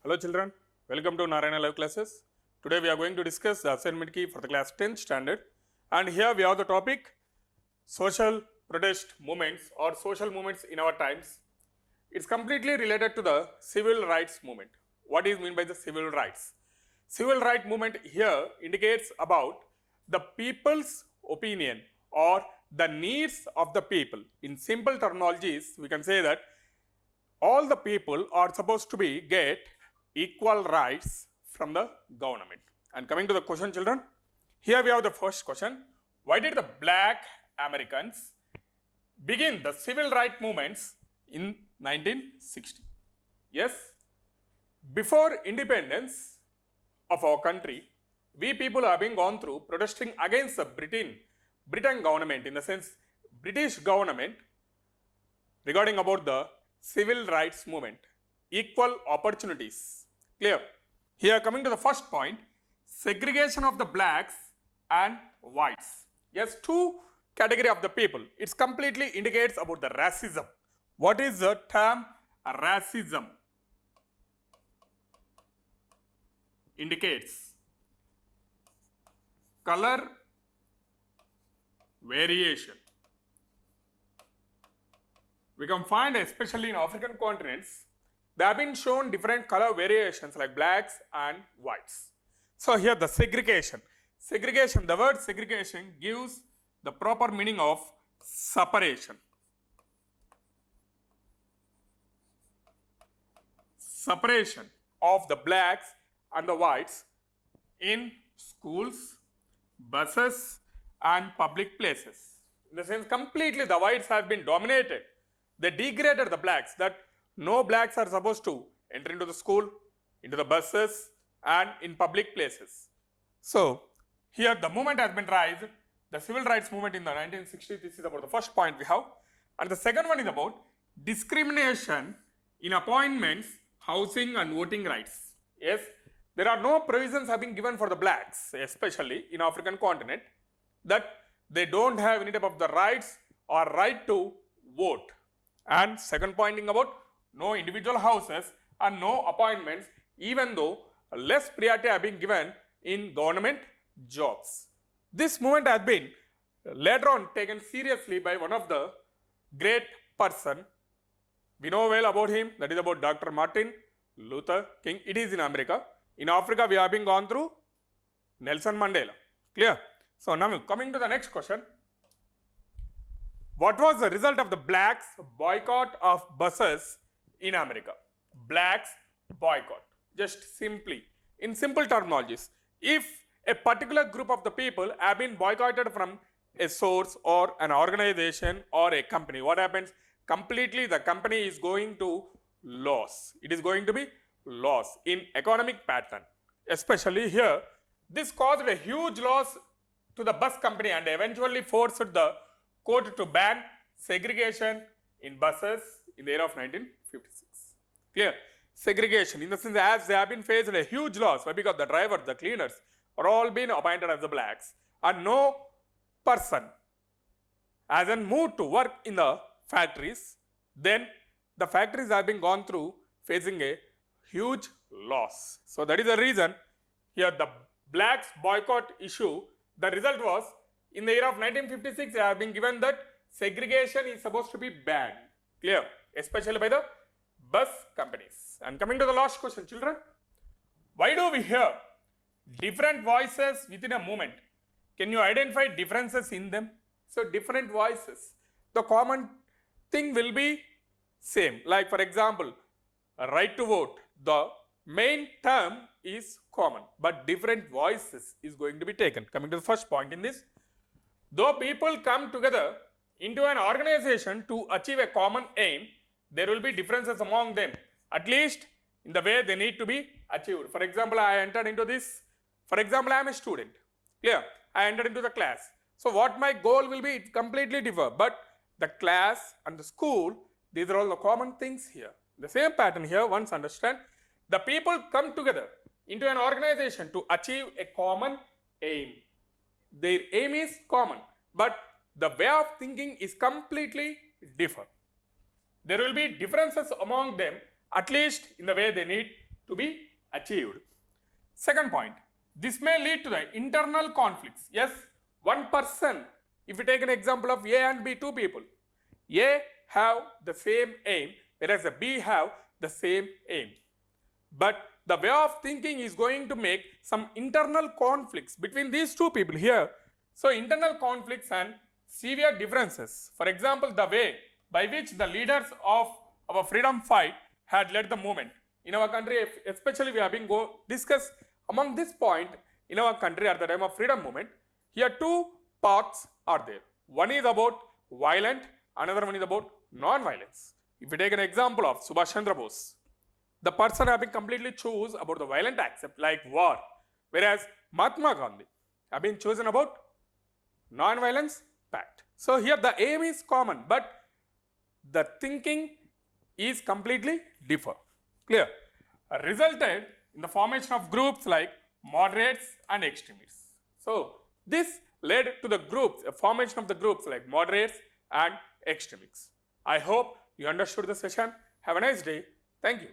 Hello children, welcome to Narayana Live Classes. Today we are going to discuss the assignment key for the class 10th standard, and here we have the topic social protest movements or social movements in our times. It's completely related to the civil rights movement. What is meant by the civil rights? Civil right movement here indicates about the people's opinion or the needs of the people. In simple terminologies, we can say that all the people are supposed to be get equal rights from the government. And coming to the question, children, here we have the first question. Why did the black Americans begin the civil rights movements in 1960? Yes, before independence of our country, we people have been gone through protesting against the Britain government, in the sense British government, regarding about the civil rights movement, equal opportunities. Clear? Here coming to the first point, segregation of the blacks and whites. Yes, two category of the people. It completely indicates about the racism. What is the term racism? Indicates color variation. We can find, especially in African continents, they have been shown different color variations like blacks and whites. So here the segregation. Segregation, the word segregation gives the proper meaning of separation. Separation of the blacks and the whites in schools, buses and public places. In the sense completely the whites have been dominated. They degraded the blacks, that no blacks are supposed to enter into the school, into the buses and in public places. So here the movement has been raised, the civil rights movement in the 1960s. This is about the first point we have. And the second one is about discrimination in appointments, housing and voting rights. Yes, there are no provisions have been given for the blacks, especially in African continent, that they don't have any type of the rights or right to vote. And second pointing about no individual houses and no appointments, even though less priority have been given in government jobs. This movement has been later on taken seriously by one of the great person. We know well about him, that is about Dr. Martin Luther King. It is in America. In Africa, we have been gone through Nelson Mandela. Clear? So now coming to the next question. What was the result of the blacks boycott of buses in America? Blacks boycott. Just simply, in simple terminologies, if a particular group of the people have been boycotted from a source or an organization or a company, what happens? Completely the company is going to loss. It is going to be loss in economic pattern. Especially here, this caused a huge loss to the bus company and eventually forced the court to ban segregation in buses in the year of 1956. Clear? Segregation, in the sense as they have been faced a huge loss, because the drivers, the cleaners are all been appointed as the blacks and no person has been moved to work in the factories, then the factories have been gone through facing a huge loss. So that is the reason here the blacks boycott issue, the result was in the year of 1956 they have been given that segregation is supposed to be banned. Clear? Especially by the bus companies. And coming to the last question, children, why do we hear different voices within a movement? Can you identify differences in them? So different voices, the common thing will be same. Like for example, right to vote, the main term is common, but different voices is going to be taken. Coming to the first point in this, though people come together into an organization to achieve a common aim, there will be differences among them, at least in the way they need to be achieved. For example, I entered into this. For example, I am a student. Clear? I entered into the class. So what my goal will be, it completely differ. But the class and the school, these are all the common things here. The same pattern here, once understand, the people come together into an organization to achieve a common aim. Their aim is common, but the way of thinking is completely different. There will be differences among them, at least in the way they need to be achieved. Second point, this may lead to the internal conflicts. Yes, one person, if you take an example of A and B, two people, A have the same aim, whereas the B have the same aim. But the way of thinking is going to make some internal conflicts between these two people here. So internal conflicts and severe differences. For example, the way by which the leaders of our freedom fight had led the movement. In our country, especially we have been discussed among this point in our country at the time of freedom movement. Here two paths are there. One is about violent, another one is about non-violence. If we take an example of Subhash Chandra Bose, the person have been completely choose about the violent accept like war, whereas Mahatma Gandhi have been chosen about non-violence pact. So here the aim is common, but the thinking is completely different. Clear? Resulted in the formation of groups like moderates and extremists. So this led to the groups, a formation of the groups like moderates and extremists. I hope you understood the session. Have a nice day. Thank you.